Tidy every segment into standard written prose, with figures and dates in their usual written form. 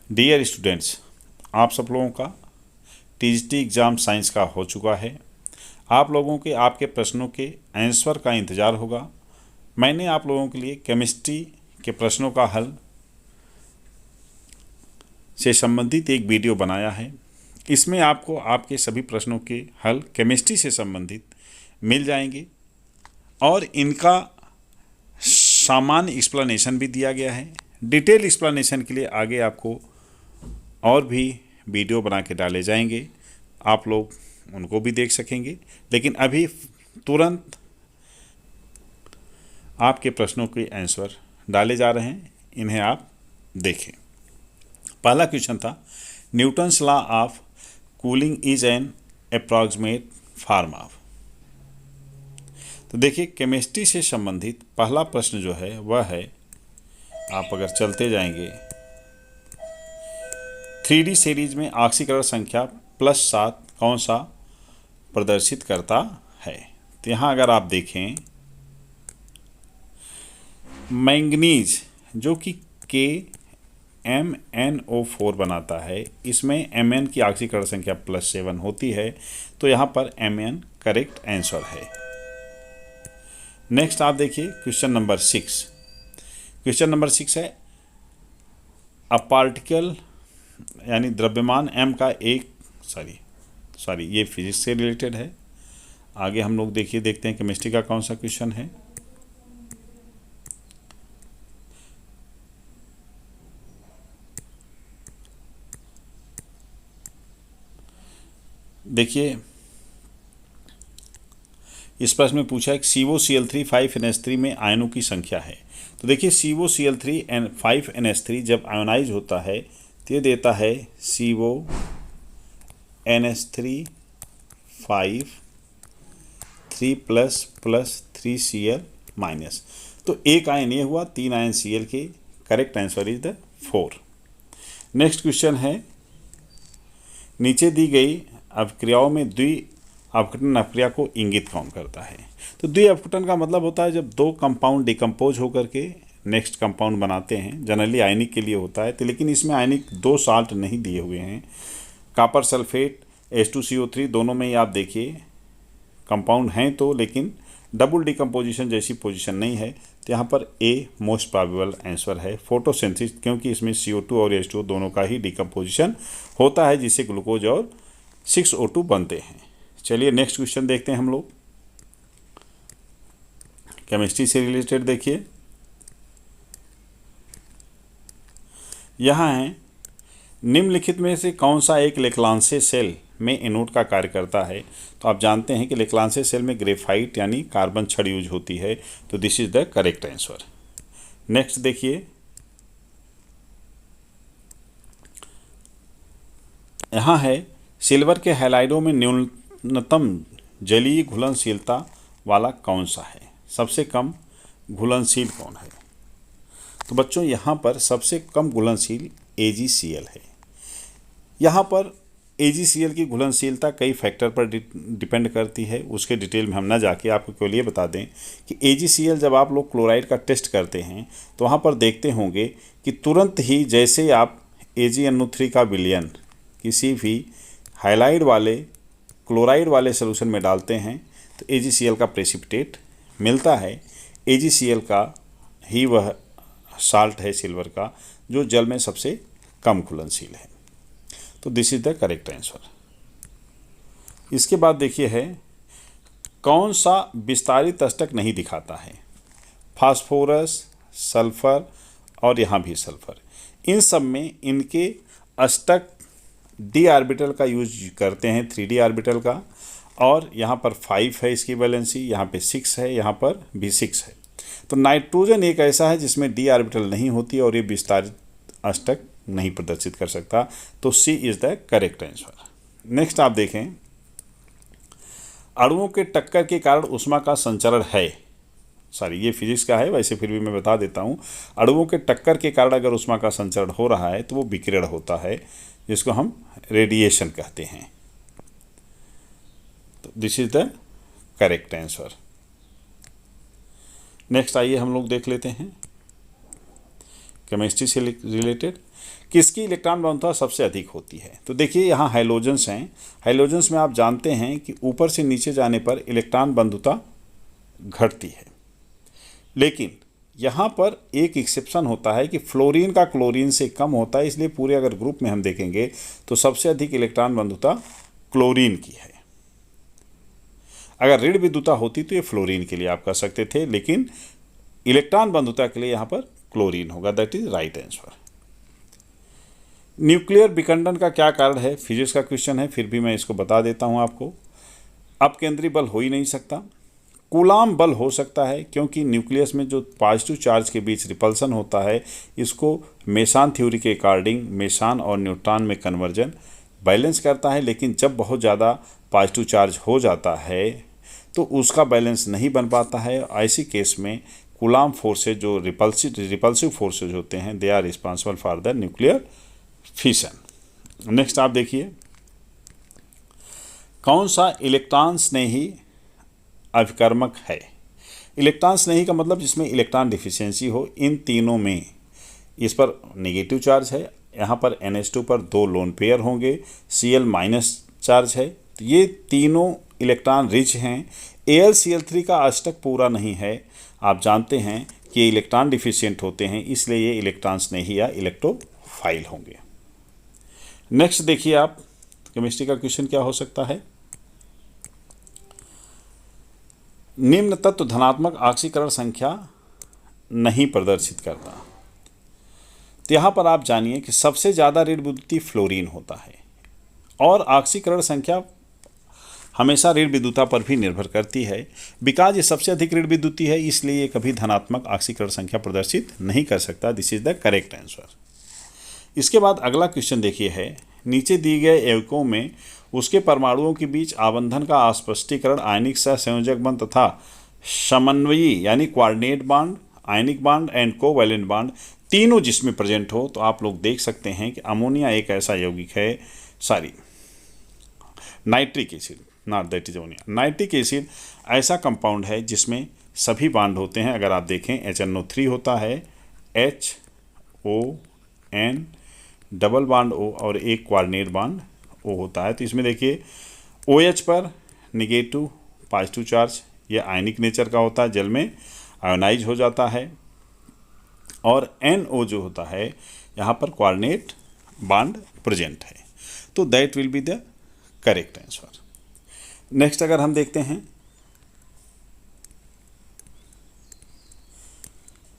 Dear students, आप सब लोगों का टीजीटी एग्ज़ाम साइंस का हो चुका है। आप लोगों के आपके प्रश्नों के आंसर का इंतज़ार होगा। मैंने आप लोगों के लिए केमिस्ट्री के प्रश्नों का हल से संबंधित एक वीडियो बनाया है। इसमें आपको आपके सभी प्रश्नों के हल केमिस्ट्री से संबंधित मिल जाएंगे और इनका सामान्य एक्सप्लेनेशन भी दिया गया है। डिटेल एक्सप्लेनेशन के लिए आगे आपको और भी वीडियो बना के डाले जाएंगे, आप लोग उनको भी देख सकेंगे। लेकिन अभी तुरंत आपके प्रश्नों के आंसर डाले जा रहे हैं, इन्हें आप देखें। पहला क्वेश्चन था, Newton's law of cooling is an approximate form of. तो देखिए, केमिस्ट्री से संबंधित पहला प्रश्न जो है वह है, आप अगर चलते जाएंगे 3D सीरीज में ऑक्सीकरण संख्या +7 कौन सा प्रदर्शित करता है। तो यहाँ अगर आप देखें, मैंगनीज जो कि KMnO4 बनाता है, इसमें Mn की ऑक्सीकरण संख्या +7 होती है, तो यहाँ पर Mn करेक्ट आंसर है। नेक्स्ट आप देखिए क्वेश्चन नंबर 6। क्वेश्चन नंबर 6 है, अ पार्टिकल यानी द्रव्यमान m का एक सॉरी ये फिजिक्स से रिलेटेड है। आगे हम लोग देखते हैं केमिस्ट्री का कौन सा क्वेश्चन है। देखिए, इस प्रश्न में पूछा है कि COCl3 5NH3 में आयनों की संख्या है। तो देखिए, COCl3 5NH3 जब आयोनाइज होता है तो ये देता है CONH3 5 3 + 3Cl-। तो एक आयन ये हुआ, 3 आयन Cl के। Correct answer is the 4। Next question है, नीचे दी गई अभिक्रियाओं में द्वि-अपघटन अभिक्रिया को इंगित कौन करता है। तो द्वि-अपघटन का मतलब होता है जब दो कंपाउंड डिकम्पोज होकर के नेक्स्ट कंपाउंड बनाते हैं। जनरली आयनिक के लिए होता है, तो लेकिन इसमें आयनिक 2 साल्ट नहीं दिए हुए हैं। कॉपर सल्फेट H2CO3 दोनों में ही आप देखिए कंपाउंड हैं तो, लेकिन डबल डिकम्पोजिशन जैसी पोजीशन नहीं है। तो यहाँ पर ए मोस्ट प्रोबेबल आंसर है, फोटोसिंथेसिस, क्योंकि इसमें CO2 और H2O दोनों का ही डिकम्पोजिशन होता है, जिससे ग्लूकोज और 6O2 बनते हैं। चलिए नेक्स्ट क्वेश्चन देखते हैं हम लोग, केमिस्ट्री से रिलेटेड। देखिए यहाँ है, निम्नलिखित में से कौन सा एक लेक्लांसे सेल में एनोड का कार्य करता है। तो आप जानते हैं कि लेक्लांसे सेल में ग्रेफाइट यानी कार्बन छड़ यूज होती है, तो this is the correct answer. Next देखिए, यहाँ है, सिल्वर के हैलाइडों में न्यूनतम जलीय घुलनशीलता वाला कौन सा है। सबसे कम घुलनशील कौन है। तो बच्चों, यहाँ पर सबसे कम घुलनशील AgCl है। यहाँ पर AgCl की घुलनशीलता कई फैक्टर पर डिपेंड करती है, उसके डिटेल में हम ना जाके आपको केवल ये बता दें कि AgCl जब आप लोग क्लोराइड का टेस्ट करते हैं तो वहाँ पर देखते होंगे कि तुरंत ही जैसे आप AgNO3 का विलयन किसी भी हाइलाइड वाले क्लोराइड वाले सोल्यूशन में डालते हैं तो AgCl का प्रेसिपिटेट मिलता है। AgCl का ही वह साल्ट है सिल्वर का जो जल में सबसे कम घुलनशील है, तो this is the correct answer. इसके बाद देखिए है, कौन सा विस्तारित अष्टक नहीं दिखाता है। फास्फोरस, सल्फर और यहाँ भी सल्फर, इन सब में इनके अष्टक d ऑर्बिटल का यूज करते हैं, 3D ऑर्बिटल का, और यहाँ पर 5 है इसकी वैलेंसी, यहाँ पे 6 है, यहाँ पर भी 6 है। तो नाइट्रोजन एक ऐसा है जिसमें d ऑर्बिटल नहीं होती और ये विस्तारित अष्टक नहीं प्रदर्शित कर सकता, तो C is the correct answer. Next आप देखें, अणुओं के टक्कर के कारण ऊष्मा का संचरण है। ये फिजिक्स का है, वैसे फिर भी मैं बता देता हूँ। अणुओं के टक्कर के कारण अगर ऊष्मा का संचरण हो रहा है तो वो विकिरण होता है, जिसको हम रेडिएशन कहते हैं। तो this is the correct answer. Next आइए हम लोग देख लेते हैं, केमिस्ट्री से रिलेटेड, किसकी इलेक्ट्रॉन बंधुता सबसे अधिक होती है? तो देखिए यहाँ हाइलोजेंस हैं। हाइलोजेंस में आप जानते हैं कि ऊपर से नीचे जाने पर इलेक्ट्रॉन बंधुता घटती है, लेकिन यहाँ पर एक एक्सेप्शन होता है कि फ्लोरीन का क्लोरीन से कम होता है, इसलिए पूरे अगर ग्रुप में हम देखेंगे तो सबसे अधिक इलेक्ट्रॉन बंधुता क्लोरीन की है। अगर ऋण विद्युता होती तो ये फ्लोरीन के लिए आप कर सकते थे, लेकिन इलेक्ट्रॉन बंधुता के लिए यहाँ पर क्लोरीन होगा। That is right answer. Nuclear विखंडन का क्या कारण है? फिजिक्स का क्वेश्चन है, फिर भी मैं इसको बता देता हूँ आपको। अपकेंद्री बल हो ही नहीं सकता। कूलाम बल हो सकता है, क्योंकि न्यूक्लियस में जो पॉजिटिव चार्ज के बीच रिपल्सन होता है, इसको मेसान थ्योरी के अकॉर्डिंग मेसान और न्यूट्रॉन में कन्वर्जन बैलेंस करता है। लेकिन जब बहुत ज़्यादा पॉजिटिव चार्ज हो जाता है तो उसका बैलेंस नहीं बन पाता है। ऐसी केस में कूलाम फोर्सेज जो रिपल्सिव फोर्सेज होते हैं, they are responsible for the nuclear fission. Next आप देखिए, कौन सा इलेक्ट्रॉन स्नेही अभिकर्मक है? इलेक्ट्रॉन स्नेही का मतलब जिसमें इलेक्ट्रॉन डिफिशियंसी हो। इन तीनों में इस पर नेगेटिव चार्ज है, यहाँ पर NH2 पर 2 लोन पेयर होंगे, Cl माइनस चार्ज है, तो ये तीनों इलेक्ट्रॉन रिच हैं। AlCl3 का अष्टक पूरा नहीं है। आप जानते हैं कि ये इलेक्ट्रॉन डिफिशियंट होते हैं, इसलिए ये इलेक्ट्रॉन स्नेही या इलेक्ट्रोफाइल होंगे। नेक्स्ट देखिए आप, केमिस्ट्री का क्वेश्चन क्या हो सकता है? निम्न तत्व धनात्मक ऑक्सीकरण संख्या नहीं प्रदर्शित करता। तो यहाँ पर आप जानिए कि सबसे ज़्यादा ऋण विद्युती फ्लोरीन होता है, और ऑक्सीकरण संख्या हमेशा ऋण विद्युता पर भी निर्भर करती है। बिकॉज ये सबसे अधिक ऋण विद्युती है, इसलिए ये कभी धनात्मक ऑक्सीकरण संख्या प्रदर्शित नहीं कर सकता। This is the correct answer. इसके बाद अगला क्वेश्चन देखिए है, नीचे दिए गए यौगिकों में उसके परमाणुओं के बीच आबंधन का स्पष्टीकरण आयनिक सहसंयोजक बंध तथा समन्वयी यानी coordinate bond, ionic bond and covalent bond तीनों जिसमें प्रेजेंट हो, तो आप लोग देख सकते हैं कि अमोनिया एक ऐसा यौगिक है, nitric acid, not that is ammonia, nitric acid ऐसा कंपाउंड है जिसमें सभी बांड होते हैं। अगर आप देखें HNO3 होता है, HON डबल बांड O और एक कोऑर्डिनेट बांड O होता है। तो इसमें देखिए OH पर निगेटिव पॉजिटिव चार्ज, यह आयनिक नेचर का होता है, जल में आयोनाइज हो जाता है, और NO जो होता है यहाँ पर कोऑर्डिनेट बांड प्रेजेंट है। तो that will be the correct answer. Next अगर हम देखते हैं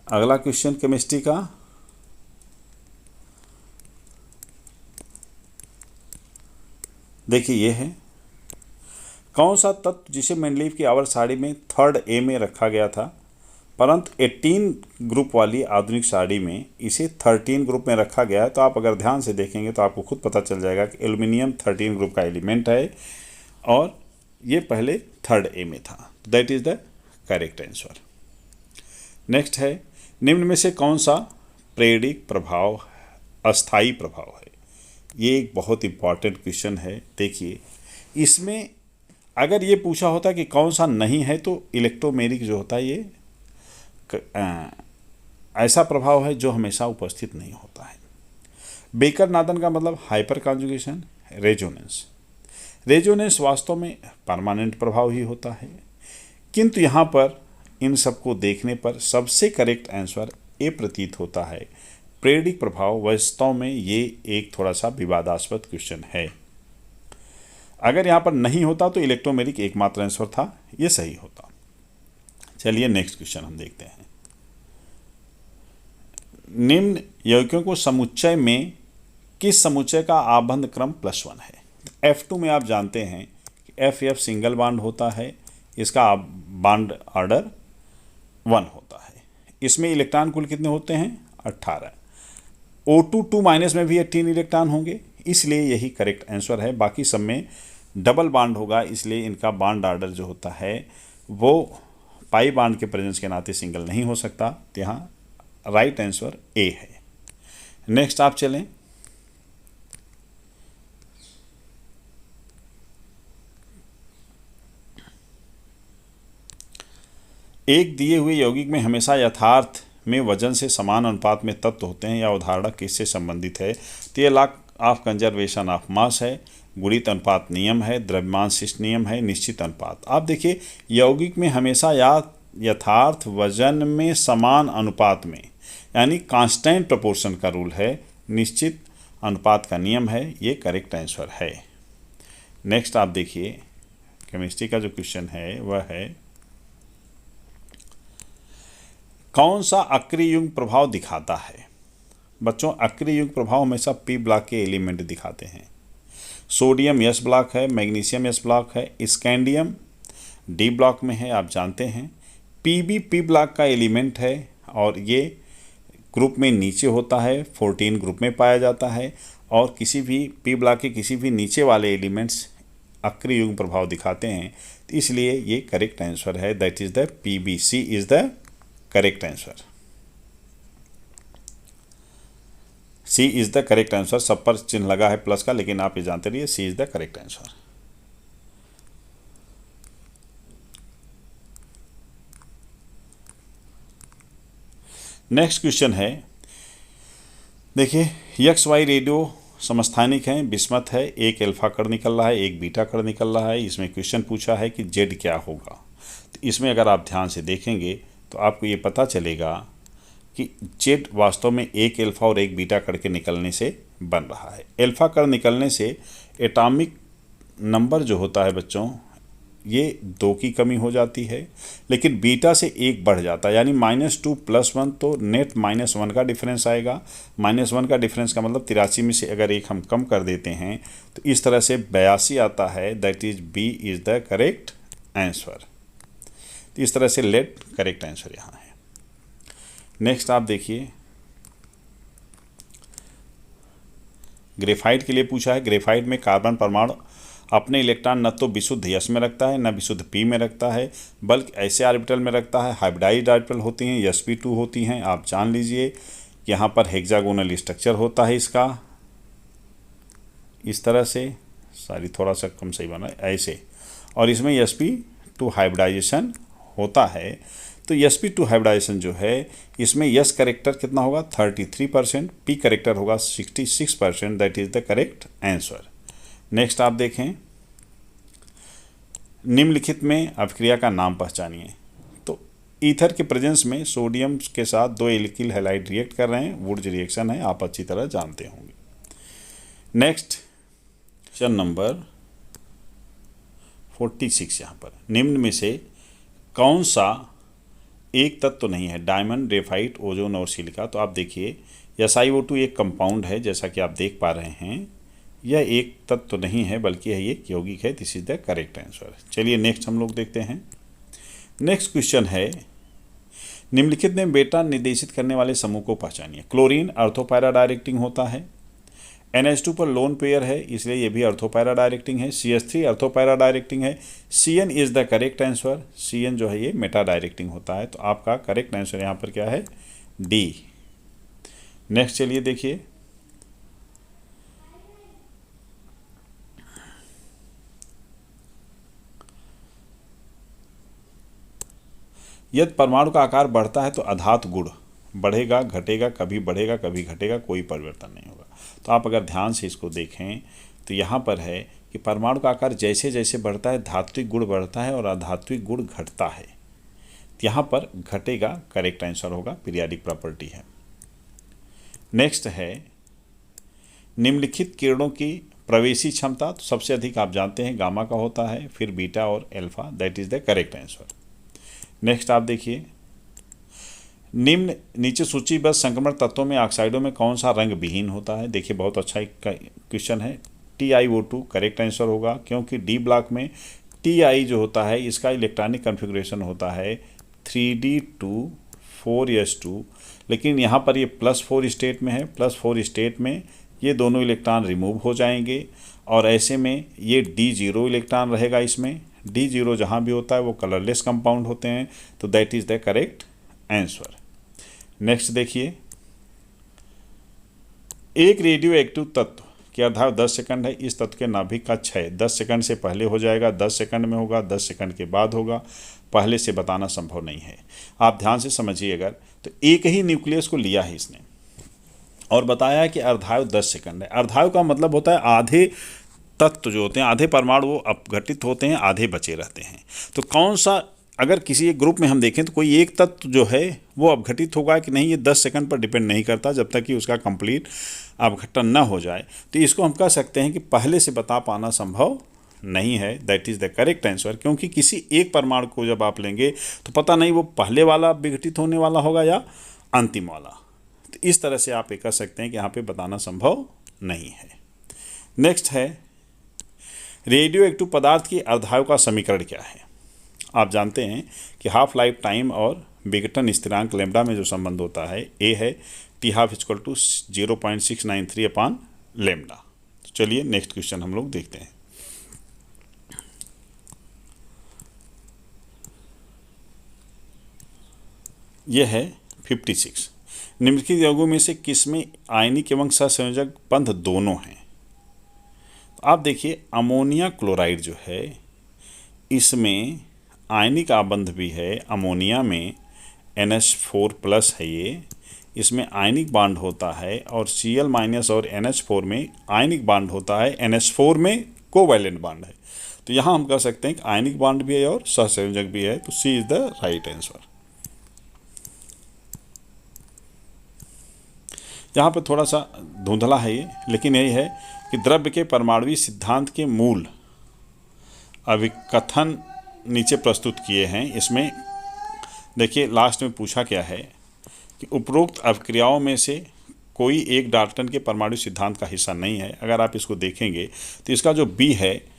अगला क्वेश्चन केमिस्ट्री का, देखिए ये है, कौन सा तत्व जिसे मेंडलीव की आवर्त सारणी में 3rd A में रखा गया था, परंतु 18 ग्रुप वाली आधुनिक सारणी में इसे 13 ग्रुप में रखा गया है। तो आप अगर ध्यान से देखेंगे तो आपको खुद पता चल जाएगा कि एल्युमिनियम 13 ग्रुप का एलिमेंट है, और ये पहले 3rd A में था। That is the correct answer. Next है, निम्न में से कौन सा प्रेरिक प्रभाव अस्थायी प्रभाव है? ये एक बहुत इंपॉर्टेंट क्वेश्चन है। देखिए इसमें अगर ये पूछा होता कि कौन सा नहीं है, तो इलेक्ट्रोमेरिक जो होता है ये ऐसा प्रभाव है जो हमेशा उपस्थित नहीं होता है। बेकर नादन का मतलब हाइपर कॉन्जुगेशन, रेजोनेंस। रेजोनेंस वास्तव में परमानेंट प्रभाव ही होता है, किंतु यहाँ पर इन सबको देखने पर सबसे करेक्ट आंसर ए प्रतीत होता है। प्रेरिक प्रभाव वास्तव में ये एक थोड़ा सा विवादास्पद क्वेश्चन है। अगर यहाँ पर नहीं होता तो इलेक्ट्रोमेरिक एकमात्र आंसर था, ये सही होता। चलिए नेक्स्ट क्वेश्चन हम देखते हैं। निम्न यौगिकों को समुच्चय में किस समुच्चय का आबंध क्रम +1 है? F2 में आप जानते हैं कि FF सिंगल बांड होता है, इसका बांड ऑर्डर 1 होता है। इसमें इलेक्ट्रॉन कुल कितने होते हैं? 18। O2 2- में भी 18 इलेक्ट्रॉन होंगे, इसलिए यही करेक्ट आंसर है। बाकी सब में डबल बांड होगा, इसलिए इनका बांड ऑर्डर जो होता है वो पाई बांड के प्रेजेंस के नाते सिंगल नहीं हो सकता। तो यहाँ राइट आंसर ए है। नेक्स्ट आप चलें, एक दिए हुए यौगिक में हमेशा यथार्थ में वजन से समान अनुपात में तत्व होते हैं, यह अवधारणा किससे संबंधित है? तो ये law of conservation of mass है, गुणित अनुपात नियम है, द्रव्यमान शिष्ट नियम है, निश्चित अनुपात। आप देखिए यौगिक में हमेशा यथार्थ वजन में समान अनुपात में, यानी कांस्टेंट प्रोपोर्शन का रूल है, निश्चित अनुपात का नियम है, ये करेक्ट आंसर है। नेक्स्ट आप देखिए केमिस्ट्री का जो क्वेश्चन है वह है कौन सा अक्रिय युग्म प्रभाव दिखाता है? बच्चों अक्रिय युग्म प्रभाव हमेशा पी ब्लॉक के एलिमेंट दिखाते हैं। सोडियम एस ब्लॉक है, मैग्नीशियम एस ब्लॉक है, स्कैंडियम डी ब्लॉक में है, आप जानते हैं। पीबी पी ब्लॉक का एलिमेंट है और ये ग्रुप में नीचे होता है, 14 ग्रुप में पाया जाता है, और किसी भी पी ब्लॉक के किसी भी नीचे वाले एलिमेंट्स अक्रिय युग्म प्रभाव दिखाते हैं, तो इसलिए ये करेक्ट आंसर है, that is the PB. C is the correct answer. C is the correct answer. सब पर चिन्ह लगा है प्लस का, लेकिन आप ये जानते रहिए C is the correct answer. Next question है, देखिए यक्स वाई रेडियो समस्थानिक हैं, बिस्मथ है, एक अल्फा कण निकल रहा है, एक बीटा कण निकल रहा है। इसमें क्वेश्चन पूछा है कि जेड क्या होगा। तो इसमें अगर आप ध्यान से देखेंगे तो आपको ये पता चलेगा कि जेड वास्तव में एक अल्फा और एक बीटा कण के निकलने से बन रहा है। अल्फा कण निकलने से एटॉमिक नंबर जो होता है बच्चों, ये 2 की कमी हो जाती है, लेकिन बीटा से 1 बढ़ जाता है, यानी -2 + 1, तो नेट -1 का डिफरेंस आएगा। -1 का डिफरेंस का मतलब 83 में से अगर 1 हम कम कर देते हैं तो इस तरह से 82 आता है, that is B is the correct answer. तो इस तरह से लेट करेक्ट आंसर यहाँ है। नेक्स्ट आप देखिए ग्रेफाइट के लिए पूछा है। ग्रेफाइट में कार्बन परमाणु अपने इलेक्ट्रॉन न तो विशुद्ध यस में रखता है, न विशुद्ध पी में रखता है, बल्कि ऐसे ऑर्बिटल में रखता है, हाइब्रिडाइज्ड ऑर्बिटल होती हैं, sp2 होती हैं। आप जान लीजिए यहाँ पर हेक्सागोनल स्ट्रक्चर होता है इसका, इस तरह से, सॉरी थोड़ा सा कम सही बना ऐसे, और इसमें sp2 हाइब्रिडाइजेशन होता है। तो sp2 हाइब्रिडाइजेशन जो है इसमें यस करेक्टर कितना होगा 33%, पी करेक्टर होगा 66%, that is the correct answer. Next आप देखें निम्नलिखित में अभिक्रिया का नाम पहचानिए। तो ईथर के प्रेजेंस में सोडियम के साथ 2 एल्किल हैलाइड रिएक्ट कर रहे हैं, वुड्स रिएक्शन है, आप अच्छी तरह जानते होंगे। नेक्स्ट क्वेश्चन नंबर 46 यहाँ पर, निम्न में से कौन सा एक तत्व तो नहीं है? डायमंड, ग्रेफाइट, ओजोन और सिलिका। तो आप देखिए SiO2 एक कंपाउंड है, जैसा कि आप देख पा रहे हैं, यह एक तत्व तो नहीं है बल्कि यह एक यौगिक है। This is the correct answer. चलिए नेक्स्ट हम लोग देखते हैं। नेक्स्ट क्वेश्चन है निम्नलिखित में बेटा निर्देशित करने वाले समूह को पहचानिए। क्लोरीन अर्थोपैरा डायरेक्टिंग होता है, NH2 पर लोन पेयर है इसलिए यह भी अर्थोपैरा डायरेक्टिंग है, CH3 अर्थोपैरा डायरेक्टिंग है, CN is the correct answer. CN जो है ये मेटा डायरेक्टिंग होता है, तो आपका करेक्ट आंसर यहाँ पर क्या है? D। नेक्स्ट चलिए देखिए यदि परमाणु का आकार बढ़ता है तो अधातु गुण बढ़ेगा घटेगा, कभी बढ़ेगा कभी घटेगा, कोई परिवर्तन नहीं होगा। तो आप अगर ध्यान से इसको देखें तो यहाँ पर है कि परमाणु का आकार जैसे जैसे बढ़ता है धात्विक गुण बढ़ता है और अधात्विक गुण घटता है। तो यहाँ पर घटेगा करेक्ट आंसर होगा, पीरियाडिक प्रॉपर्टी है। नेक्स्ट है निम्नलिखित किरणों की प्रवेशी क्षमता। तो सबसे अधिक आप जानते हैं गामा का होता है, फिर बीटा और alpha, that is the correct answer. Next आप देखिए निम्न नीचे सूचीबद्ध संक्रमण तत्वों में ऑक्साइडों में कौन सा रंग विहीन होता है? देखिए बहुत अच्छा एक क्वेश्चन है। TiO2 करेक्ट आंसर होगा, क्योंकि डी ब्लॉक में Ti जो होता है इसका इलेक्ट्रॉनिक कन्फिग्रेशन होता है 3d2 4s2, लेकिन यहाँ पर ये +4 स्टेट में है। +4 स्टेट में ये दोनों इलेक्ट्रॉन रिमूव हो जाएंगे और ऐसे में ये D0 इलेक्ट्रॉन रहेगा। इसमें D0 जहाँ भी होता है वो कलरलेस कंपाउंड होते हैं, तो that is the correct answer. Next देखिए एक रेडियो एक्टिव तत्व कि अर्धायु 10 सेकंड है, इस तत्व के नाभिक का क्षय 10 सेकंड से पहले हो जाएगा, 10 सेकंड में होगा, 10 सेकंड के बाद होगा, पहले से बताना संभव नहीं है। आप ध्यान से समझिए, अगर तो एक ही न्यूक्लियस को लिया है इसने और बताया है कि अर्धायु 10 सेकंड है। अर्धायु का मतलब होता है आधे तत्व जो होते हैं, आधे परमाणु वो अपघटित होते हैं, आधे बचे रहते हैं। तो कौन सा, अगर किसी एक ग्रुप में हम देखें तो कोई एक तत्व जो है वो अपघटित होगा कि नहीं, ये 10 सेकंड पर डिपेंड नहीं करता जब तक कि उसका कंप्लीट अपघटन न हो जाए। तो इसको हम कह सकते हैं कि पहले से बता पाना संभव नहीं है। That is the correct answer, क्योंकि किसी एक परमाणु को जब आप लेंगे तो पता नहीं वो पहले वाला विघटित होने वाला होगा या अंतिम वाला। तो इस तरह से आप ये कह सकते हैं कि यहाँ पे बताना संभव नहीं है। नेक्स्ट है, रेडियो एक्टिव पदार्थ की अर्धायु का समीकरण क्या है। आप जानते हैं कि हाफ लाइफ टाइम और विघटन स्थिरांक लैम्ब्डा में जो संबंध होता है, ए है T12 = 0.693 अपान लैम्ब्डा। तो चलिए नेक्स्ट क्वेश्चन हम लोग देखते हैं। यह है 56। निम्नलिखित यौगों में से किसमें आयनिक एवं सहसंयोजक बंध दोनों हैं। तो आप देखिए, अमोनिया क्लोराइड जो है इसमें आयनिक आबंध भी है। अमोनिया में NH4+ है, ये इसमें आयनिक बांड होता है, और Cl- और NH4 में आयनिक बांड होता है, NH4 में कोवैलेंट बांड है। तो यहाँ हम कह सकते हैं कि आयनिक बांड भी है और सहसंयोजक भी है। तो C is the right answer. यहाँ पर थोड़ा सा धुंधला है ये, लेकिन यही है कि द्रव्य के परमाणुवीय सिद्धांत के मूल अभिकथन नीचे प्रस्तुत किए हैं। इसमें देखिए लास्ट में पूछा क्या है कि उपरोक्त अभिक्रियाओं में से कोई एक डाल्टन के परमाणु सिद्धांत का हिस्सा नहीं है। अगर आप इसको देखेंगे तो इसका जो बी है,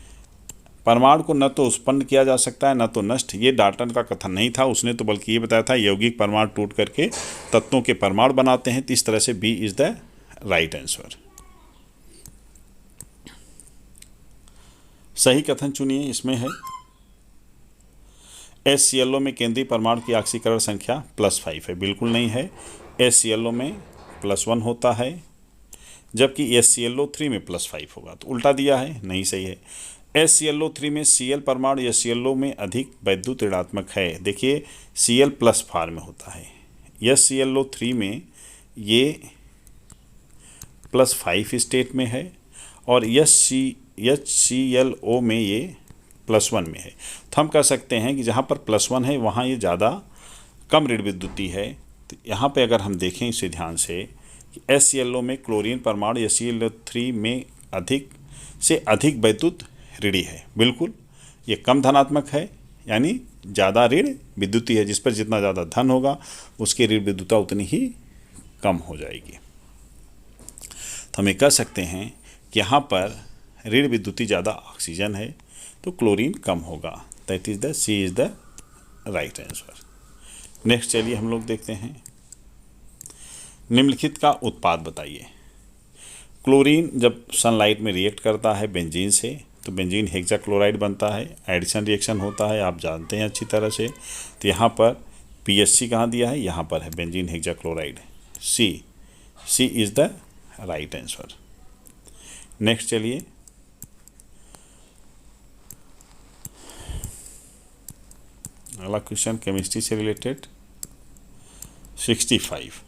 परमाणु को न तो उत्पन्न किया जा सकता है न तो नष्ट, ये डाल्टन का कथन नहीं था। उसने तो बल्कि ये बताया था यौगिक परमाणु टूट करके तत्वों के परमाणु बनाते हैं। तो इस तरह से B is the right answer. सही कथन चुनिए। इसमें है HClO में केंद्रीय परमाणु की ऑक्सीकरण संख्या +5 है। बिल्कुल नहीं है। HClO में +1 होता है, जबकि HClO3 में +5 होगा। तो उल्टा दिया है, नहीं सही है। HClO3 में Cl परमाणु HClO में अधिक वैद्युत ऋणात्मक है। देखिए Cl+ फॉर्म में होता है, HClO3 में ये +5 स्टेट में है, और HClO में ये +1 में है। तो हम कह सकते हैं कि जहाँ पर +1 है वहाँ ये ज़्यादा कम ऋण विद्युती है। तो यहाँ पे अगर हम देखें इसे ध्यान से कि HClO में क्लोरीन परमाणु HClO3 में अधिक से अधिक वैद्युत ऋणी है। बिल्कुल ये कम धनात्मक है, यानी ज़्यादा ऋण विद्युती है। जिस पर जितना ज़्यादा धन होगा उसकी ऋण विद्युता उतनी ही कम हो जाएगी। तो हम ये कह सकते हैं कि यहाँ पर ऋण विद्युती ज़्यादा ऑक्सीजन है तो क्लोरीन कम होगा। That is the C is the right answer. Next चलिए हम लोग देखते हैं, निम्नलिखित का उत्पाद बताइए। क्लोरीन जब सनलाइट में रिएक्ट करता है बेंजीन से तो बेंजीन हेक्साक्लोराइड बनता है। एडिशन रिएक्शन होता है, आप जानते हैं अच्छी तरह से। तो यहाँ पर PHC कहाँ दिया है, यहाँ पर है benzene hexachloride. C is the right answer. Next चलिए, अगला क्वेश्चन केमिस्ट्री से रिलेटेड 65।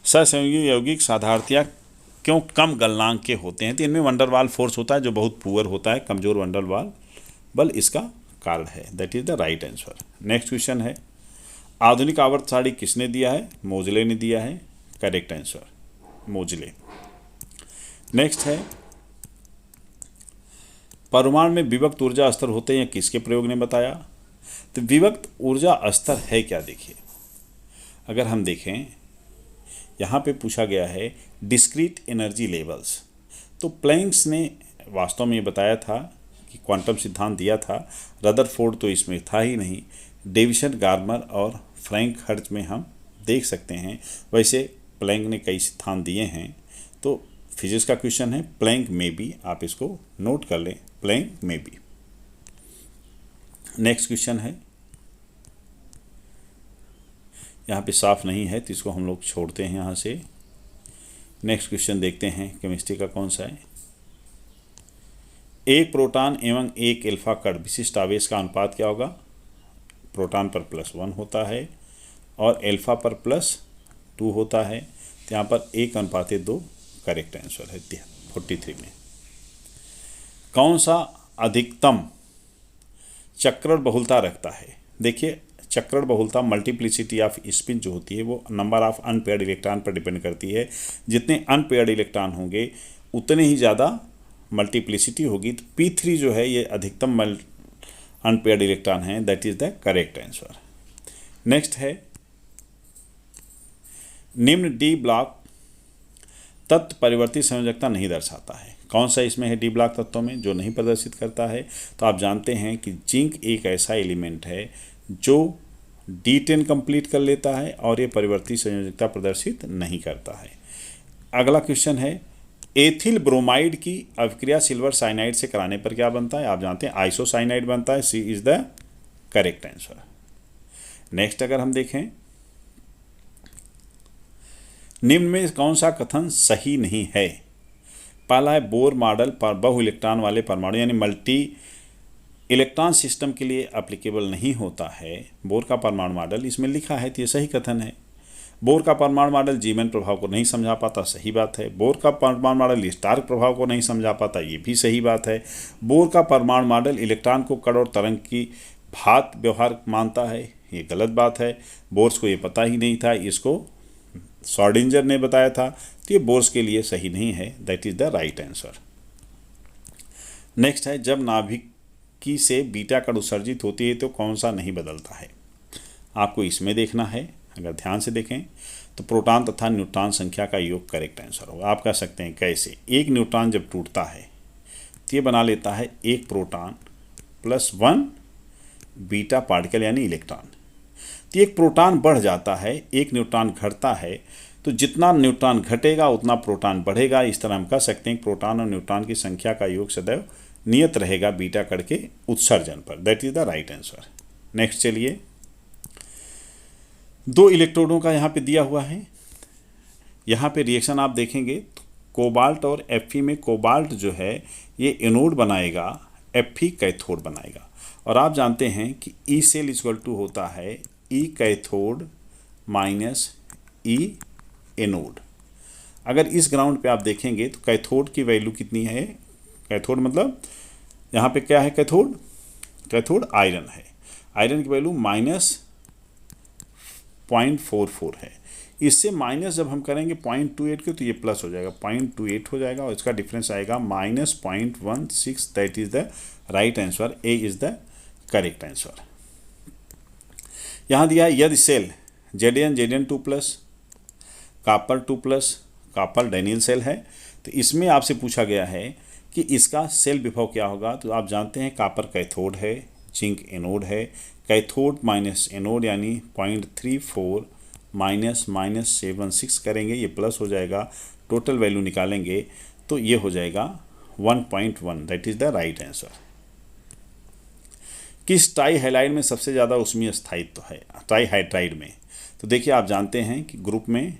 सहसंयोगी यौगिक साधारणतया क्यों कम गलनांक के होते हैं। तो इनमें वंडरवाल फोर्स होता है जो बहुत पुअर होता है, कमजोर वंडरवाल बल इसका कारण है। That is the right answer. Next question है, आधुनिक आवर्त सारणी किसने दिया है। मोजले ने दिया है। करेक्ट आंसर मोजले। नेक्स्ट है, परमाणु में विभक्त ऊर्जा स्तर होते हैं किसके प्रयोग ने बताया। तो विभक्त ऊर्जा स्तर है क्या, देखिए अगर हम देखें यहाँ पे पूछा गया है डिस्क्रीट एनर्जी लेवल्स। तो प्लैंक्स ने वास्तव में ये बताया था कि क्वांटम सिद्धांत दिया था। रदरफोर्ड तो इसमें था ही नहीं। डेविसन, गार्मर और फ्रैंक हर्ट्ज में हम देख सकते हैं। वैसे प्लैंक ने कई सिद्धांत दिए हैं। तो फिजिक्स का क्वेश्चन है, प्लैंक में बी, आप इसको नोट कर लें, प्लैंक में बी। नेक्स्ट क्वेश्चन है, यहाँ पे साफ नहीं है तो इसको हम लोग छोड़ते हैं यहाँ से। नेक्स्ट क्वेश्चन देखते हैं केमिस्ट्री का कौन सा है। एक प्रोटॉन एवं एक अल्फा कण विशिष्ट आवेश का अनुपात क्या होगा? प्रोटॉन पर +1 होता है और अल्फा पर +2 होता है, तो यहाँ पर 1:2 करेक्ट आंसर है 43 में। कौन सा अधिकतम चक्रण बहुलता रखता है? देखिए, चक्रण बहुलता मल्टीप्लिसिटी ऑफ स्पिन जो होती है वो नंबर ऑफ अनपेयर्ड इलेक्ट्रॉन पर डिपेंड करती है। जितने अनपेयर्ड इलेक्ट्रॉन होंगे उतने ही ज़्यादा मल्टीप्लिसिटी होगी। तो P3 जो है ये अधिकतम अनपेयर्ड इलेक्ट्रॉन है, that is the correct answer. Next है, निम्न डी ब्लॉक तत्व परिवर्ती संयोजकता नहीं दर्शाता है। कौन सा इसमें है डी ब्लॉक तत्वों में जो नहीं प्रदर्शित करता है? तो आप जानते हैं कि जिंक एक ऐसा एलिमेंट है जो D10 कंप्लीट कर लेता है और ये परिवर्ती संयोजकता प्रदर्शित नहीं करता है। अगला क्वेश्चन है, एथिल ब्रोमाइड की अभिक्रिया सिल्वर साइनाइड से कराने पर क्या बनता है? आप जानते हैं आइसोसाइनाइड बनता है। C is the correct answer. Next अगर हम देखें, निम्न में कौन सा कथन सही नहीं है? पहला है, बोर मॉडल पर बहु इलेक्ट्रॉन वाले परमाणु यानी मल्टी इलेक्ट्रॉन सिस्टम के लिए एप्लीकेबल नहीं होता है बोर का परमाणु मॉडल, इसमें लिखा है, तो ये सही कथन है। बोर का परमाणु मॉडल जीवन प्रभाव को नहीं समझा पाता, सही बात है। बोर का परमाणु मॉडल स्टार्क प्रभाव को नहीं समझा पाता, ये भी सही बात है। बोर का परमाणु मॉडल इलेक्ट्रॉन को कण और तरंग की भात व्यवहार मानता है, ये गलत बात है। बोर्स को ये पता ही नहीं था, इसको श्रोडिंगर ने बताया था, तो ये बोर्स के लिए सही नहीं है, that is the right answer. Next है, जब नाभिकी से बीटा कण उत्सर्जित होती है तो कौन सा नहीं बदलता है? आपको इसमें देखना है। अगर ध्यान से देखें तो प्रोटॉन तथा न्यूट्रॉन संख्या का योग करेक्ट आंसर होगा। आप कह सकते हैं कैसे? एक न्यूट्रॉन जब टूटता है तो ये बना लेता है एक प्रोटॉन +1 बीटा पार्टिकल यानी इलेक्ट्रॉन। तो एक प्रोटॉन बढ़ जाता है, एक न्यूट्रॉन घटता है, तो जितना न्यूट्रॉन घटेगा उतना प्रोटॉन बढ़ेगा। इस तरह हम कह सकते हैं प्रोटॉन और न्यूट्रॉन की संख्या का योग सदैव नियत रहेगा बीटा कण के उत्सर्जन पर, that is the right answer. Next चलिए, 2 इलेक्ट्रोडों का यहाँ पे दिया हुआ है। यहाँ पे रिएक्शन आप देखेंगे तो कोबाल्ट और Fe में कोबाल्ट जो है ये एनोड बनाएगा, Fe कैथोड बनाएगा। और आप जानते हैं कि ई सेल इक्वल टू होता है ई कैथोड माइनस ई एनोड। अगर इस ग्राउंड पे आप देखेंगे तो कैथोड की वैल्यू कितनी है? कैथोड मतलब यहाँ पे क्या है? कैथोड, कैथोड आयरन है। आयरन की वैल्यू -0.44 है। इससे माइनस जब हम करेंगे 0.28 के तो ये प्लस हो जाएगा, 0.28 हो जाएगा और इसका डिफरेंस आएगा -0.16, that is the right answer. A is the correct answer. यहाँ दिया है, यदि सेल Zn2+, कॉपर 2+, कॉपर डाइनिल सेल है, तो इसमें आपसे पूछा गया है कि इसका सेल विभव क्या होगा। तो आप जानते हैं कॉपर कैथोड है, जिंक एनोड है, कैथोड माइनस एनोड यानी 0.34 -76 करेंगे, ये प्लस हो जाएगा। टोटल वैल्यू निकालेंगे तो ये हो जाएगा 1.1, that is the right answer. किस ट्राई हैलाइड में सबसे ज़्यादा ऊष्मीय स्थायित्व है? ट्राई हाइड्राइड में। तो देखिए, आप जानते हैं कि ग्रुप में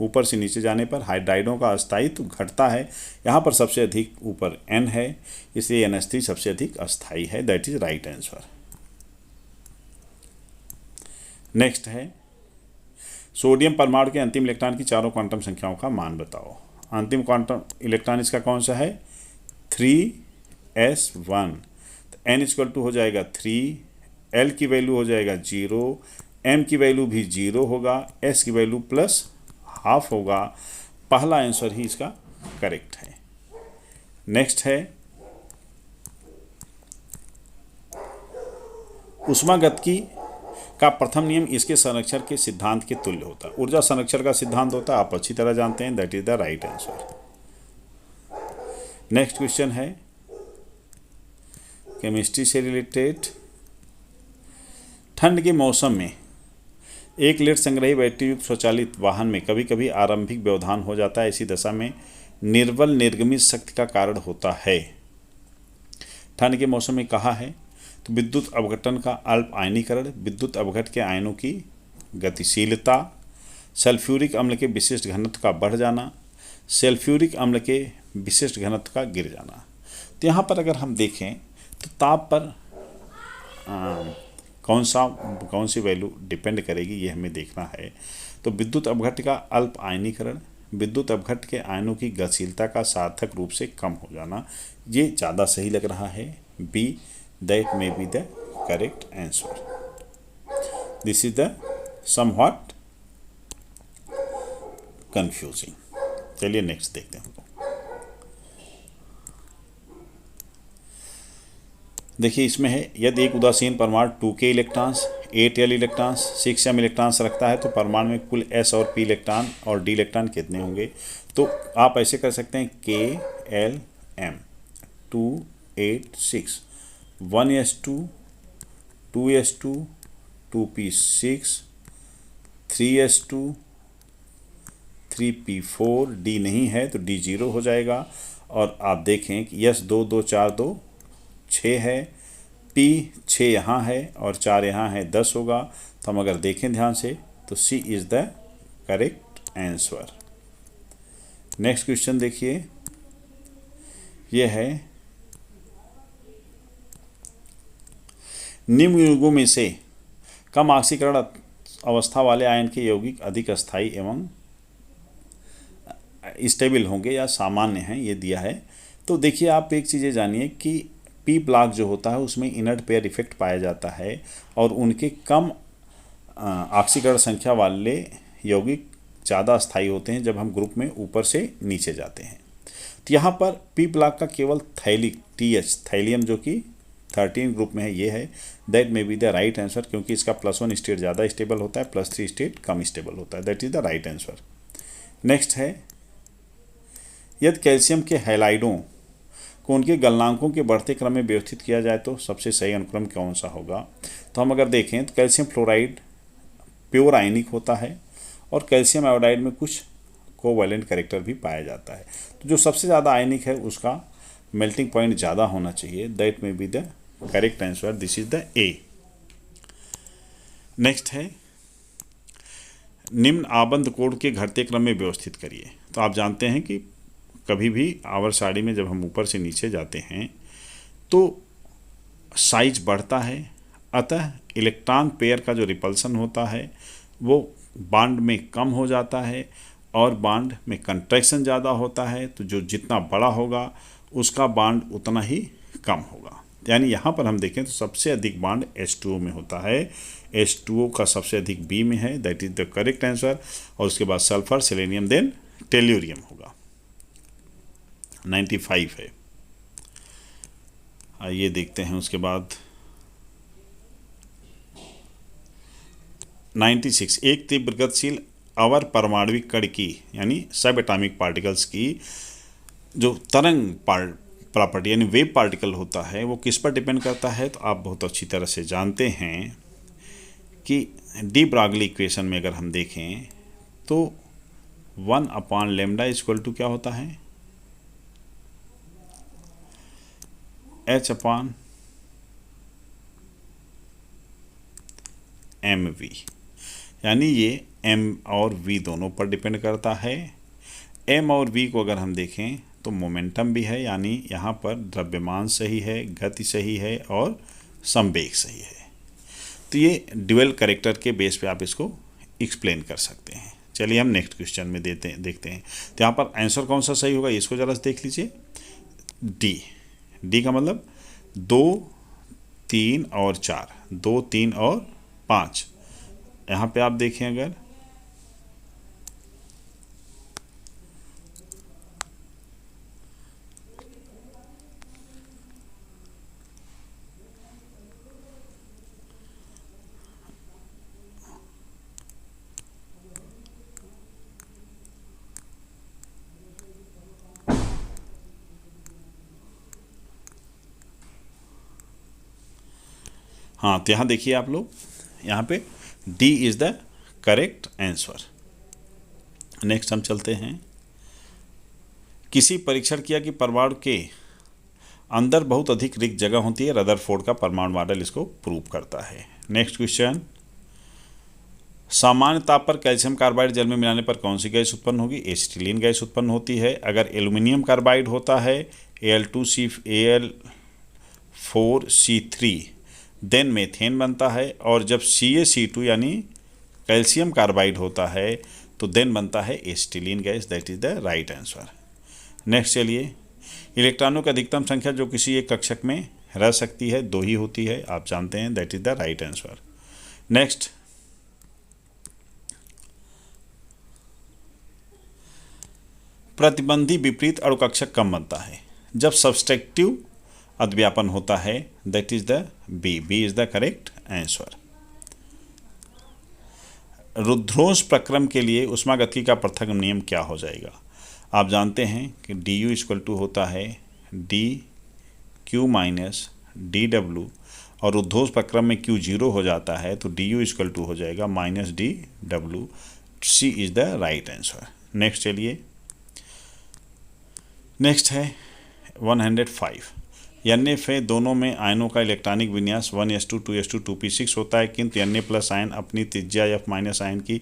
ऊपर से नीचे जाने पर हाइड्राइडों का अस्थायित्व घटता है। यहाँ पर सबसे अधिक ऊपर N है, इसलिए NH3 सबसे अधिक अस्थायी है, that is right answer. Next है, सोडियम परमाणु के अंतिम इलेक्ट्रॉन की चारों क्वांटम संख्याओं का मान बताओ। अंतिम क्वांटम इलेक्ट्रॉन इसका कौन सा है? 3s1। तो n इक्वल टू हो जाएगा 3, L की वैल्यू हो जाएगा 0, M की वैल्यू भी 0 होगा, S की वैल्यू +½ होगा। पहला आंसर ही इसका करेक्ट है। नेक्स्ट है, ऊष्मागतिकी का प्रथम नियम इसके संरक्षण के सिद्धांत के तुल्य होता है। ऊर्जा संरक्षण का सिद्धांत होता है, आप अच्छी तरह जानते हैं, that is the right answer. Next question है केमिस्ट्री से रिलेटेड, ठंड के मौसम में एक लीड संग्रही बैटरी युक्त स्वचालित वाहन में कभी कभी आरंभिक व्यवधान हो जाता है। ऐसी दशा में निर्बल निर्गमित शक्ति का कारण होता है। ठंड के मौसम में कहा है तो विद्युत अपघटन का अल्प आयनीकरण, विद्युत अपघट के आयनों की गतिशीलता, सल्फ्यूरिक अम्ल के विशिष्ट घनत्व का बढ़ जाना, सल्फ्यूरिक अम्ल के विशिष्ट घनत्व का गिर जाना। तो यहाँ पर अगर हम देखें तो ताप पर कौन सी वैल्यू डिपेंड करेगी, ये हमें देखना है। तो विद्युत अपघट्य का अल्प आयनीकरण, विद्युत अपघट्य के आयनों की गतिशीलता का सार्थक रूप से कम हो जाना, ये ज़्यादा सही लग रहा है। B, that may be the correct answer. This is the somewhat confusing. चलिए नेक्स्ट देखते हैं। देखिए इसमें है, यदि एक उदासीन परमाणु 2k electrons 8l electrons 6m electrons रखता है तो परमाणु में कुल s और p इलेक्ट्रॉन और d इलेक्ट्रॉन कितने होंगे। तो आप ऐसे कर सकते हैं KLM 2 8 6 1s2 2s2 2p6 3s2 3p4, d नहीं है तो d 0 हो जाएगा। और आप देखें कि s 2 2 4 2 6 है, P 6 यहाँ है और 4 यहाँ है, 10 होगा। तो हम अगर देखें ध्यान से तो C is the correct answer. Next question देखिए, ये है निम्न युग्मों में से कम ऑक्सीकरण अवस्था वाले आयन के यौगिक अधिक स्थायी एवं स्टेबल होंगे या सामान्य हैं, ये दिया है। तो देखिए आप एक चीज़ें जानिए कि पी ब्लॉक जो होता है उसमें इनर्ट पेयर इफेक्ट पाया जाता है और उनके कम ऑक्सीकरण संख्या वाले यौगिक ज़्यादा स्थायी होते हैं जब हम ग्रुप में ऊपर से नीचे जाते हैं। तो यहाँ पर पी ब्लॉक का केवल थैलिक TH थैलियम जो कि 13 ग्रुप में है, ये है। That may be the right answer, क्योंकि इसका +1 स्टेट ज़्यादा स्टेबल होता है, +3 स्टेट कम स्टेबल होता है। That is the right answer. Next है, यदि कैल्शियम के हैलाइडों को उनके गलनांकों के बढ़ते क्रम में व्यवस्थित किया जाए तो सबसे सही अनुक्रम कौन सा होगा। तो हम अगर देखें तो कैल्शियम फ्लोराइड प्योर आयनिक होता है और कैल्शियम आयोडाइड में कुछ कोवैलेंट कैरेक्टर भी पाया जाता है। तो जो सबसे ज़्यादा आयनिक है उसका मेल्टिंग पॉइंट ज़्यादा होना चाहिए। That may be the correct answer. This is the A। Next है, निम्न आबंध कोड के घटते क्रम में व्यवस्थित करिए। तो आप जानते हैं कि कभी भी आवर्त सारणी में जब हम ऊपर से नीचे जाते हैं तो साइज बढ़ता है, अतः इलेक्ट्रॉन पेयर का जो रिपल्सन होता है वो बॉन्ड में कम हो जाता है और बॉन्ड में कंट्रैक्शन ज़्यादा होता है। तो जो जितना बड़ा होगा उसका बॉन्ड उतना ही कम होगा। यानी यहाँ पर हम देखें तो सबसे अधिक बॉन्ड H2O में होता है, H2O का सबसे अधिक B में है। That is the correct answer. और उसके बाद सल्फर, सेलेनियम, देन टेल्यूरियम होगा। 95 है। आइए देखते हैं उसके बाद 96, एक तीव्र गतिशील अवर परमाणविक कण की यानी सब एटॉमिक पार्टिकल्स की जो तरंग प्रॉपर्टी यानी वेव पार्टिकल होता है वो किस पर डिपेंड करता है। तो आप बहुत अच्छी तरह से जानते हैं कि डी ब्रागली इक्वेशन में अगर हम देखें तो 1/λ = क्या होता है, h/mv। यानी ये m और v दोनों पर डिपेंड करता है। m और v को अगर हम देखें तो मोमेंटम भी है, यानी यहाँ पर द्रव्यमान सही है, गति सही है और संवेग सही है। तो ये ड्यूअल कैरेक्टर के बेस पे आप इसको एक्सप्लेन कर सकते हैं। चलिए हम नेक्स्ट क्वेश्चन में देखते हैं। तो यहाँ पर आंसर कौन सा सही होगा इसको ज़रा देख लीजिए। डी का मतलब 2, 3 और 4, 2, 3 और 5। यहाँ पे आप देखें अगर हाँ, तो यहाँ देखिए आप लोग, यहाँ पे D is the correct answer. Next हम चलते हैं। किसी परीक्षण किया कि परमाणु के अंदर बहुत अधिक रिक्त जगह होती है। रदरफोर्ड का परमाणु मॉडल इसको प्रूव करता है। नेक्स्ट क्वेश्चन, सामान्य ताप पर कैल्शियम कार्बाइड जल में मिलाने पर कौन सी गैस उत्पन्न होगी। एसिटिलीन गैस उत्पन्न होती है। अगर एल्यूमिनियम कार्बाइड होता है, Al4C3 देन मेथेन बनता है, और जब CaC2 यानी कैल्शियम कार्बाइड होता है तो देन बनता है acetylene gas. That is the right answer. Next चलिए, इलेक्ट्रॉनों की अधिकतम संख्या जो किसी एक कक्षक में रह सकती है 2 ही होती है, आप जानते हैं। That is the right answer. Next, प्रतिबंधी विपरीत अणुकक्षक कब बनता है? जब सब्सट्रैक्टिव अद्व्यापन होता है। That is the B is the correct answer. रुद्रोंश प्रक्रम के लिए ऊष्मागतिकी का प्रथम नियम क्या हो जाएगा? आप जानते हैं कि du इक्वल टू होता है dq माइनस dw, और रुद्रोंश प्रक्रम में q 0 हो जाता है तो du इक्वल टू हो जाएगा minus dw। C is the right answer. Next चलिए, नेक्स्ट है 105। Na दोनों में आयनों का इलेक्ट्रॉनिक विन्यास 1s2 2s2 2p6 होता है, किंतु Na प्लस आयन अपनी त्रिज्या F माइनस आयन की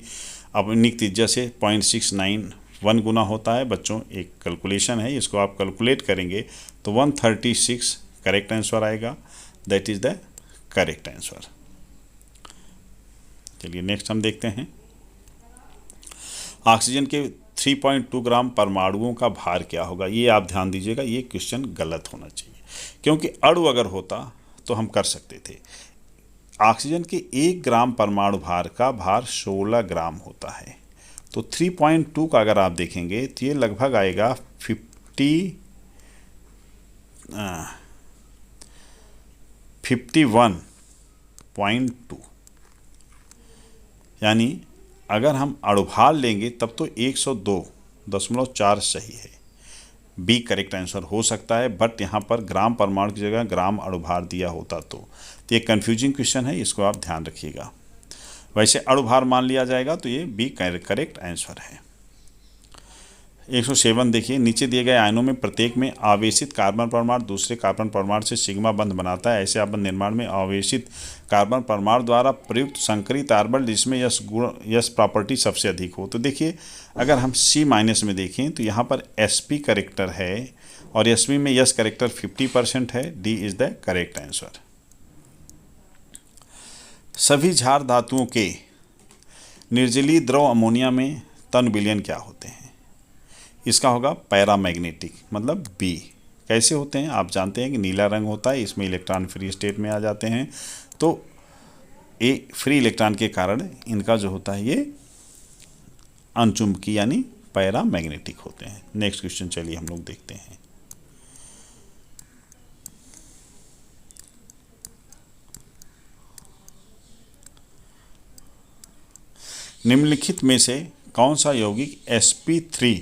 अपनी त्रिज्या से 0.691 गुना होता है। बच्चों, एक कैलकुलेशन है, इसको आप कैलकुलेट करेंगे तो 136 करेक्ट आंसर आएगा। That is the correct answer. चलिए नेक्स्ट हम देखते हैं, ऑक्सीजन के 3.2 ग्राम परमाणुओं का भार क्या होगा? ये आप ध्यान दीजिएगा, ये क्वेश्चन गलत होना चाहिए, क्योंकि अणु अगर होता तो हम कर सकते थे। ऑक्सीजन के 1 ग्राम परमाणु भार का भार 16 ग्राम होता है, तो 3.2 का अगर आप देखेंगे तो ये लगभग आएगा 51.2, यानी अगर हम अणुभार लेंगे तब तो 102.4 सही है। बी करेक्ट आंसर हो सकता है, बट यहाँ पर ग्राम परमाणु की जगह ग्राम अणुभार दिया होता तो ये कंफ्यूजिंग क्वेश्चन है, इसको आप ध्यान रखिएगा। वैसे अणुभार मान लिया जाएगा तो ये बी करेक्ट आंसर है। 107 देखिए, नीचे दिए गए आयनों में प्रत्येक में आवेशित कार्बन परमाणु दूसरे कार्बन परमाणु से सिग्मा बंध बनाता है। ऐसे आबंध निर्माण में आवेशित कार्बन परमाणु द्वारा प्रयुक्त संकरित तारबल जिसमें यश प्रॉपर्टी सबसे अधिक हो। तो देखिए, अगर हम C माइनस में देखें तो यहाँ पर sp करेक्टर है और sp में यश करेक्टर 50% है। D is the correct answer. सभी क्षार धातुओं के निर्जलीय द्रव अमोनिया में तन विलयन क्या होते हैं? इसका होगा पैरामैग्नेटिक, मतलब बी। कैसे होते हैं? आप जानते हैं कि नीला रंग होता है, इसमें इलेक्ट्रॉन फ्री स्टेट में आ जाते हैं, तो ए फ्री इलेक्ट्रॉन के कारण इनका जो होता है ये अनचुंबकीय यानी पैरामैग्नेटिक होते हैं। नेक्स्ट क्वेश्चन चलिए हम लोग देखते हैं। निम्नलिखित में से कौन सा यौगिक sp3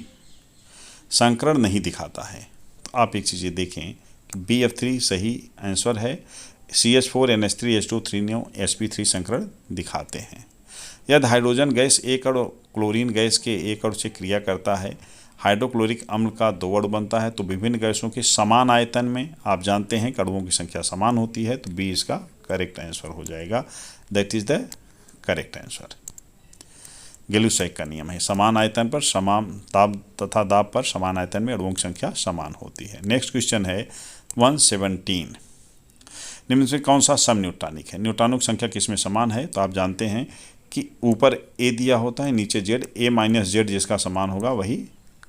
संकरण नहीं दिखाता है? तो आप एक चीज़ देखें कि BF3 सही आंसर है। CH4NH3H2 3 sp3 संकरण दिखाते हैं। यदि हाइड्रोजन गैस एक अणु क्लोरीन गैस के एक अणु से क्रिया करता है, हाइड्रोक्लोरिक अम्ल का 2 अणु बनता है, तो विभिन्न गैसों के समान आयतन में आप जानते हैं कि अणुओं की संख्या समान होती है, तो बी इसका करेक्ट आंसर हो जाएगा। That is the correct answer. Gay Lussac का नियम है, समान आयतन पर समान ताप तथा दाब पर समान आयतन में अणुओं की संख्या समान होती है। नेक्स्ट क्वेश्चन है 117। निम्न में कौन सा सम न्यूट्रॉनिक है? न्यूट्रॉनों की संख्या किसमें समान है? तो आप जानते हैं कि ऊपर ए दिया होता है, नीचे जेड, ए माइनस जेड जिसका समान होगा वही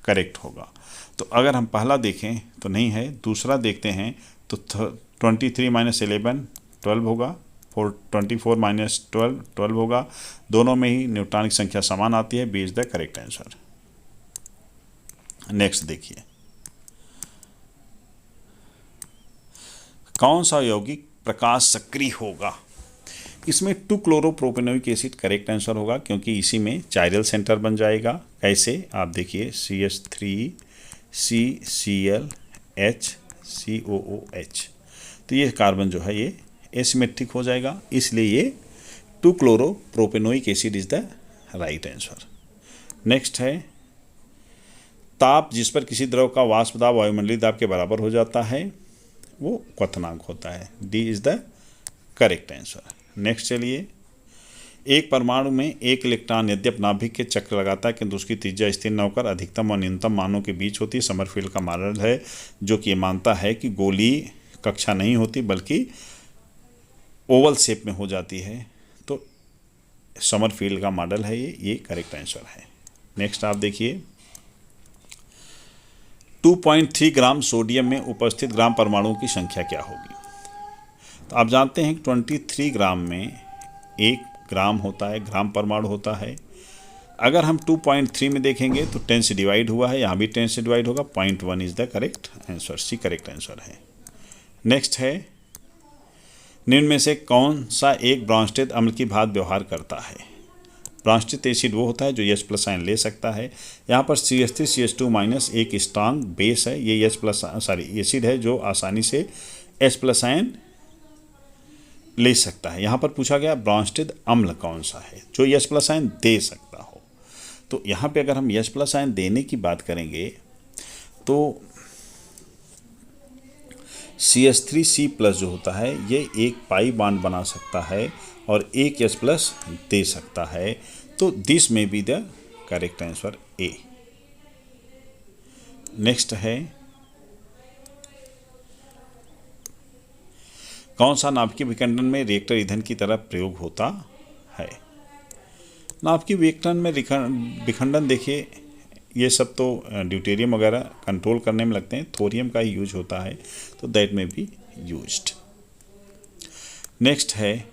करेक्ट होगा। तो अगर हम पहला देखें तो नहीं है, दूसरा देखते हैं तो 23 माइनस 11 12 होगा, 24 माइनस 12 होगा। दोनों में ही न्यूट्रॉनिक संख्या समान आती है। B is the correct answer. Next देखिए, कौन सा यौगिक प्रकाश सक्रिय होगा? इसमें 2-क्लोरोप्रोपेनोइक एसिड करेक्ट आंसर होगा, क्योंकि इसी में चायरल सेंटर बन जाएगा। कैसे? आप देखिए, CH3 CCl HCOOH, तो ये कार्बन जो है ये एसिमेट्रिक हो जाएगा, इसलिए ये 2-क्लोरोप्रोपेनोइक acid is the right answer. Next है, ताप जिस पर किसी द्रव का वाष्प दाब वायुमंडलीय दाब के बराबर हो जाता है वो क्वथनांक होता है। D is the correct answer. Next चलिए, एक परमाणु में एक इलेक्ट्रॉन यद्यप नाभिक के चक्र लगाता है किंतु उसकी त्रिज्या स्थिर न होकर अधिकतम और न्यूनतम मानों के बीच होती है। समरफील्ड का मॉडल है जो कि ये मानता है कि गोली कक्षा नहीं होती बल्कि ओवल शेप में हो जाती है। तो समरफील्ड का मॉडल है ये करेक्ट आंसर है। नेक्स्ट आप देखिए 2.3 ग्राम सोडियम में उपस्थित ग्राम परमाणुओं की संख्या क्या होगी। तो आप जानते हैं कि 23 ग्राम में 1 ग्राम होता है, ग्राम परमाणु होता है। अगर हम 2.3 में देखेंगे तो 10 से डिवाइड हुआ है, यहाँ भी 10 से डिवाइड होगा, 0.1 is the correct answer, C correct answer है। नेक्स्ट है निम्न में से कौन सा एक ब्रॉन्स्टेड अम्ल की भांति व्यवहार करता है। ब्रॉन्स्टेड एसिड वो होता है जो H+ आयन ले सकता है। यहाँ पर CH3CH2- एक स्ट्रांग बेस है, ये एसिड है जो आसानी से H+ आयन ले सकता है। यहाँ पर पूछा गया ब्रॉन्स्टेड अम्ल कौन सा है जो H+ आयन दे सकता हो। तो यहाँ पे अगर हम H+ आयन देने की बात करेंगे तो CH3C+ जो होता है ये एक पाई बॉन्ड बना सकता है और एक H+ दे सकता है। तो दिस में B the correct answer A. Next है कौन सा नाभिकीय विखंडन में रिएक्टर ईंधन की तरह प्रयोग होता है। नाभिकीय विखंडन में विखंडन देखिए ये सब तो ड्यूटेरियम वगैरह कंट्रोल करने में लगते हैं, थोरियम का ही यूज होता है, तो दैट में बी यूज्ड। नेक्स्ट है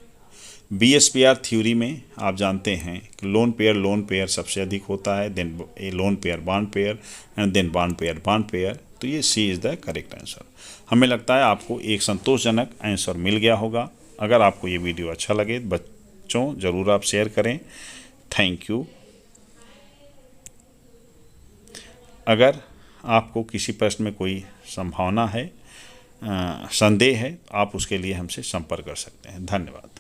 BSPR थ्योरी में आप जानते हैं कि लोन पेयर सबसे अधिक होता है, then lone pair bond pair and then bond pair. तो ये C is the correct answer. हमें लगता है आपको एक संतोषजनक आंसर मिल गया होगा। अगर आपको ये वीडियो अच्छा लगे बच्चों ज़रूर आप शेयर करें। Thank you. अगर आपको किसी प्रश्न में कोई संभावना है, संदेह है, आप उसके लिए हमसे संपर्क कर सकते हैं। धन्यवाद।